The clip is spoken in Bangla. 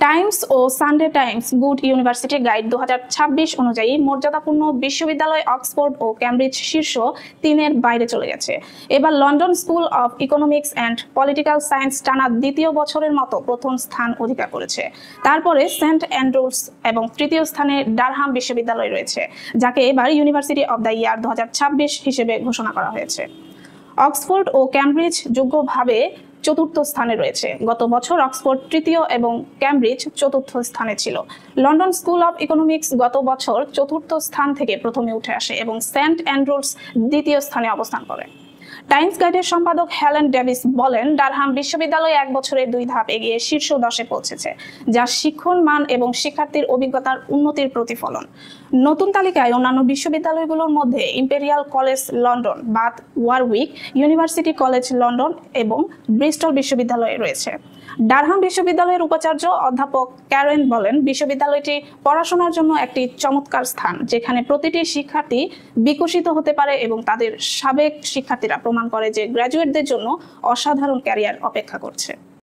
টাইমস ও Sunday Times good university guide 2026 অনুযায়ী মর্যাদাপূর্ণ বিশ্ববিদ্যালয় অক্সফোর্ড ও ক্যামব্রিজ শীর্ষ 3-এর বাইরে চলে গেছে। এবার London school of economics and political science টানা দ্বিতীয় বছরের মতো প্রথম স্থান অধিকার করেছে। তারপরে সেন্ট অ্যান্ড্রুস এবং তৃতীয় স্থানে ডারহাম বিশ্ববিদ্যালয় রয়েছে, যাকে এবার ইউনিভার্সিটি অব দ্য ইয়ার 2026 হিসেবে ঘোষণা করা হয়েছে। অক্সফোর্ড ও ক্যামব্রিজ যোগ্যভাবে চতুর্থ স্থানে রয়েছে। গত বছর অক্সফোর্ড তৃতীয় এবং ক্যামব্রিজ চতুর্থ স্থানে ছিল। লন্ডন স্কুল অব ইকোনমিক্স গত বছর চতুর্থ স্থান থেকে প্রথমে উঠে আসে এবং সেন্ট অ্যান্ড্রুস দ্বিতীয় স্থানে অবস্থান করে। টাইমস গাইডের সম্পাদক হেলেন ডেভিস বলেন, ডারহাম বিশ্ববিদ্যালয় 1 বছরে 2 ধাপ এগিয়ে শীর্ষ 10-এ পৌঁছেছে, যা শিক্ষণ মান এবং শিক্ষার্থীর অভিজ্ঞতার উন্নতির প্রতিফলন। নতুন তালিকায় অন্যান্য বিশ্ববিদ্যালয়গুলোর মধ্যে Imperial College London, Bath, Warwick, University College London এবং ব্রিস্টল বিশ্ববিদ্যালয় রয়েছে। ডারহাম বিশ্ববিদ্যালয়ের উপাচার্য অধ্যাপক ক্যারেন বলেন, বিশ্ববিদ্যালয়টি পড়াশোনার জন্য একটি চমৎকার স্থান, যেখানে প্রতিটি শিক্ষার্থী বিকশিত হতে পারে এবং তাদের সাবেক শিক্ষার্থীরা প্রমাণ করে যে গ্র্যাজুয়েটদের জন্য অসাধারণ ক্যারিয়ার অপেক্ষা করছে।